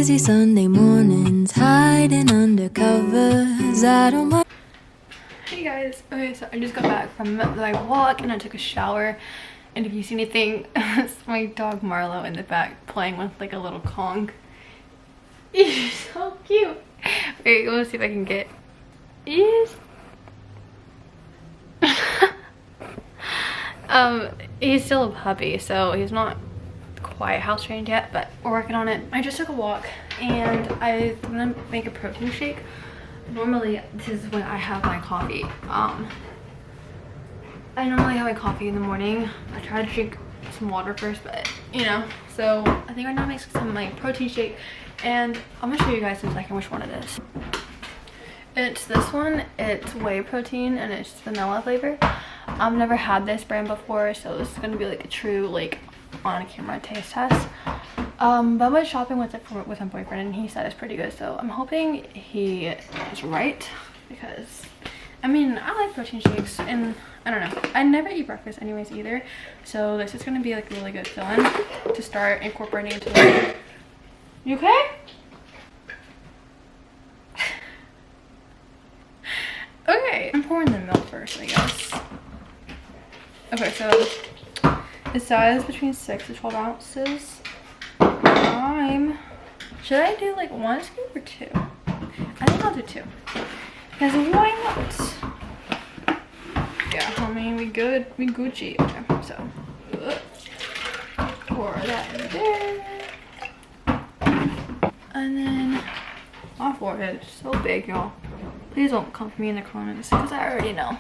lazy Sunday mornings, hiding under covers. I don't mind. Hey guys, okay, so I just got back from my walk and I took a shower, and if you see anything, it's my dog Marlo in the back playing with like a little Kong. He's so cute. Wait, let's see if I can get. Yes. He's still a puppy, so he's not quite house trained yet, but we're working on it. I just took a walk and I'm gonna make a protein shake. Normally this is when I have my coffee. I normally have my coffee in the morning. I try to drink some water first, but you know, so I think I'm gonna make some like protein shake, and I'm gonna show you guys in a second which one it is. It's this one. It's whey protein and it's vanilla flavor. I've never had this brand before, so this is gonna be like a true like on camera taste test. But I went shopping with it with my boyfriend and he said it's pretty good, so I'm hoping he is right, because I mean I like protein shakes and I don't know, I never eat breakfast anyways either, so this is gonna be like a really good fill-in to start incorporating into it. You okay? Okay, I'm pouring the milk first, I guess. Okay, so the size is between 6 to 12 ounces. Should I do like 1 scoop or 2? I think I'll do 2. Because why not? Yeah, I mean, we good. We Gucci. Okay, so pour that in there. And then my forehead is so big, y'all. Please don't come for me in the comments, because I already know.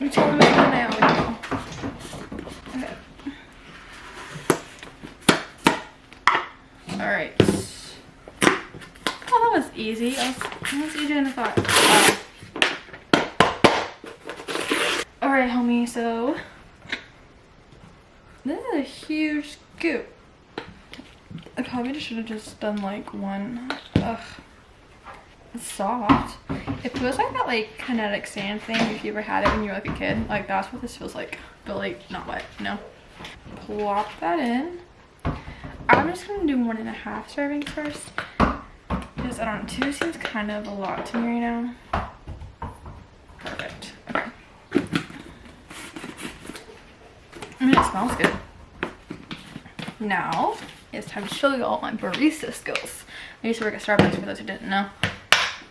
I'm telling me that I already know. Okay. Alright. Oh, that was easy. That was easier than I thought. Alright, homie, so this is a huge scoop. I probably just should have just done like one. Ugh. It's soft. It feels like that like kinetic sand thing if you ever had it when you were like a kid. Like that's what this feels like, but like not wet, you know. Plop that in. I'm just gonna do 1.5 servings first, because I don't know, 2 seems kind of a lot to me right now. Perfect. Okay. I mean, it smells good. Now it's time to show you all my barista skills. I used to work at Starbucks, for those who didn't know.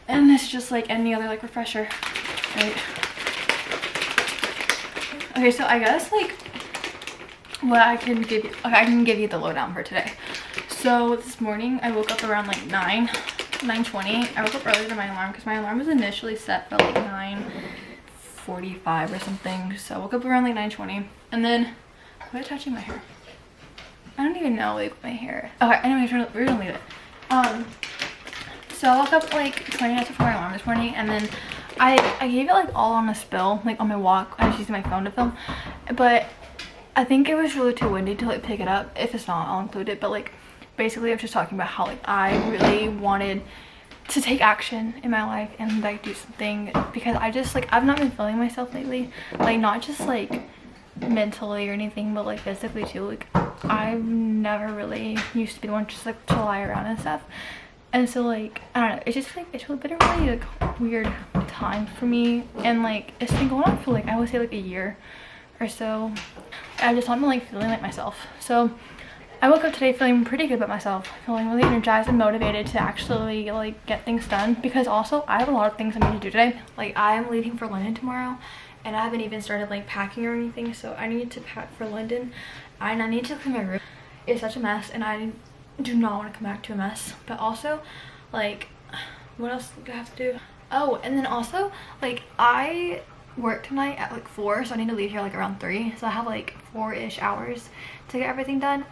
And it's just like any other like refresher, right? Okay, so I guess like what I can give you, okay, I can give you the lowdown for today. So this morning I woke up around like 9:20. I woke up earlier than my alarm because my alarm was initially set for like 9:45 or something. So I woke up around like 9:20, and then quit touching my hair. I don't even know like my hair. Okay, anyways, we're gonna leave it. So I woke up like 20 minutes before my alarm this morning, and then I gave it like all on a spill, like on my walk. I was using my phone to film, but I think it was really too windy to like pick it up. If it's not, I'll include it. But like basically I was just talking about how like I really wanted to take action in my life and like do something, because I just like I've not been feeling myself lately, like not just like mentally or anything, but like physically too. Like I've never really used to be the one just like to lie around and stuff. And so like I don't know, it's just like it's been a really like weird time for me, and like it's been going on for like I would say like a year or so. I just haven't been like feeling like myself. So I woke up today feeling pretty good about myself, feeling really energized and motivated to actually like get things done, because also I have a lot of things I need to do today. Like I'm leaving for London tomorrow, and I haven't even started like packing or anything, so I need to pack for London, and I need to clean my room. It's such a mess, and I do not want to come back to a mess. But also like what else do I have to do? Oh, and then also like I work tonight at like 4, so I need to leave here like around 3, so I have like 4-ish hours to get everything done,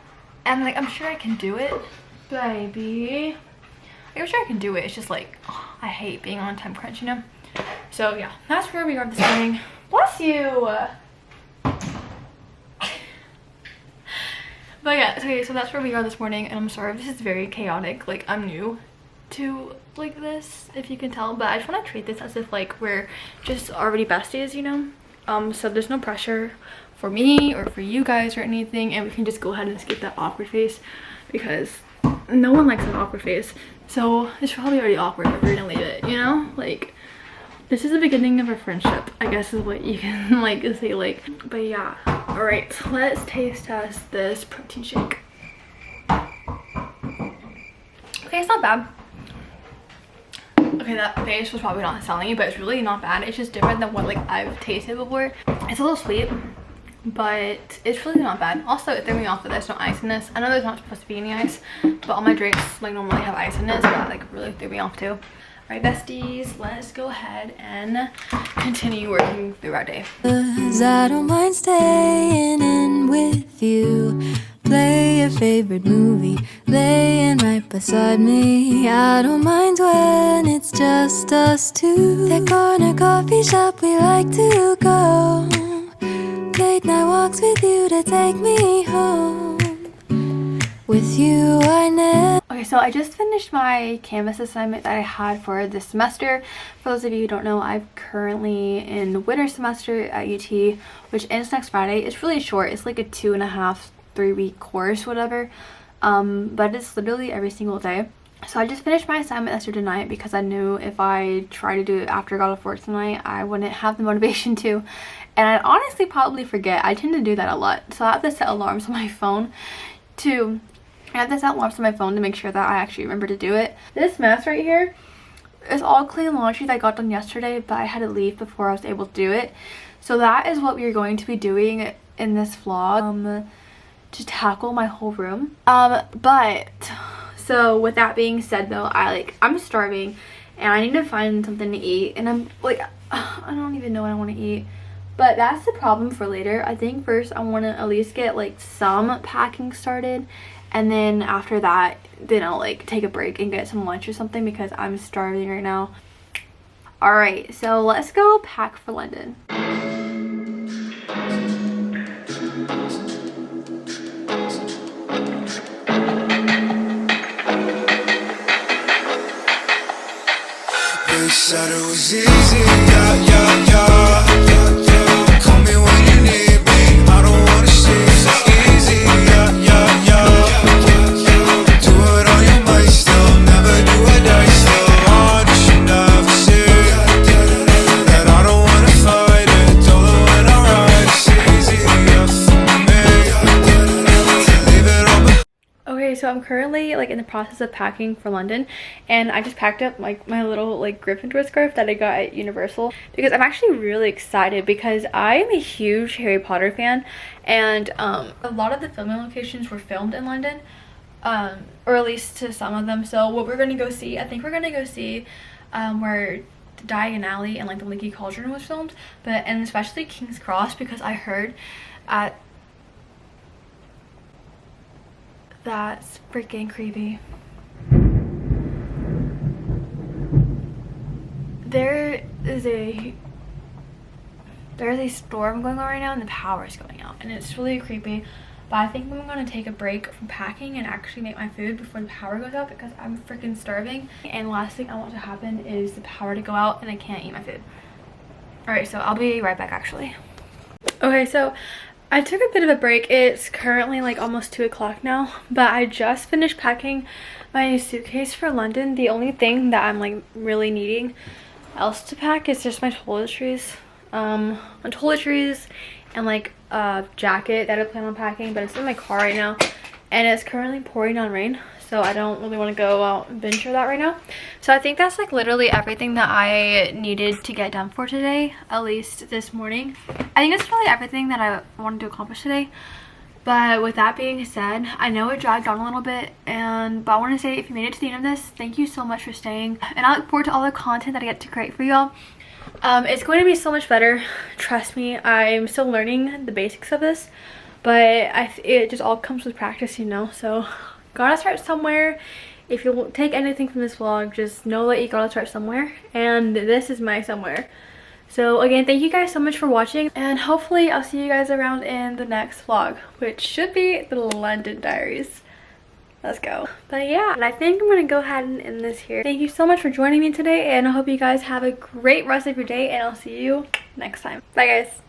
and like I'm sure I can do it, baby. I'm sure I can do it. It's just like I hate being on time crunch, you know. So yeah, that's where we are this morning. Bless you. But yeah, okay, so that's where we are this morning, and I'm sorry if this is very chaotic. Like I'm new to like this, if you can tell, but I just want to treat this as if like we're just already besties, you know. So there's no pressure for me or for you guys or anything, and we can just go ahead and skip that awkward phase, because no one likes an awkward face. So it's probably already awkward if we're gonna leave it, you know? Like, this is the beginning of a friendship, I guess is what you can like say, like. But yeah, all right, let's taste test this protein shake. Okay, it's not bad. Okay, that face was probably not selling you, but it's really not bad. It's just different than what like I've tasted before. It's a little sweet, but it's really not bad. Also, it threw me off that there's no ice in this. I know there's not supposed to be any ice, but all my drinks like normally have ice in it, so that like really threw me off too. All right, besties, let's go ahead and continue working through our day. 'Cause I don't mind staying in with you. Play your favorite movie, laying right beside me. I don't mind when it's just us two. That corner coffee shop we like to go. Late night walks with you to take me home. With you I never. Okay, so I just finished my Canvas assignment that I had for this semester. For those of you who don't know, I'm currently in winter semester at UT, which ends next Friday. It's really short. It's like a 2.5, 3-week course, whatever. But it's literally every single day. So I just finished my assignment yesterday night because I knew if I tried to do it after I got off work tonight, I wouldn't have the motivation to. And I'd honestly probably forget. I tend to do that a lot. So I have to set alarms on my phone to... I have to set alarms on my phone to make sure that I actually remember to do it. This mess right here is all clean laundry that I got done yesterday, but I had to leave before I was able to do it. So that is what we're going to be doing in this vlog, to tackle my whole room. But so with that being said though, I'm starving and I need to find something to eat, and I'm like, I don't even know what I want to eat. But that's the problem for later. I think first I want to at least get like some packing started, and then after that, then I'll like take a break and get some lunch or something because I'm starving right now. All right, so let's go pack for London. They said it was easy, yeah, yeah, yeah, yeah, yeah. Call me when you need me, I don't wanna see it's easy, yeah, yeah, yeah. Do it on your mind still, never do a die still. Oh, you should never see that I don't wanna fight it, tell her when I ride. It's easy, yeah, for me to leave it all behind. Okay, so I'm currently like in the process of packing for London, and I just packed up like my little like Gryffindor scarf that I got at Universal because I'm actually really excited because I am a huge Harry Potter fan, and a lot of the filming locations were filmed in London, or at least to some of them. So what we're gonna go see, I think we're gonna go see where the Diagon Alley and like the Leaky Cauldron was filmed, and especially King's Cross, because I heard at that's freaking creepy. There is a storm going on right now and the power is going out, and it's really creepy. But I think I'm gonna take a break from packing and actually make my food before the power goes out because I'm freaking starving. And last thing I want to happen is the power to go out and I can't eat my food. All right, so I'll be right back actually. Okay, so I took a bit of a break. It's currently like almost 2 o'clock now, but I just finished packing my suitcase for London. The only thing that I'm like really needing else to pack is just my toiletries. And like a jacket that I plan on packing, but it's in my car right now and it's currently pouring down rain, so I don't really want to go out and venture that right now. So I think that's like literally everything that I needed to get done for today, at least this morning. I think it's really everything that I wanted to accomplish today. But with that being said, I know it dragged on a little bit, but I want to say if you made it to the end of this, thank you so much for staying, and I look forward to all the content that I get to create for y'all. It's going to be so much better, trust me. I'm still learning the basics of this, but it just all comes with practice, you know. So gotta start somewhere. If you take anything from this vlog, just know that you gotta start somewhere, and this is my somewhere. So again, thank you guys so much for watching, and hopefully I'll see you guys around in the next vlog, which should be the London diaries. Let's go. But yeah, and I think I'm gonna go ahead and end this here. Thank you so much for joining me today, and I hope you guys have a great rest of your day, and I'll see you next time. Bye guys.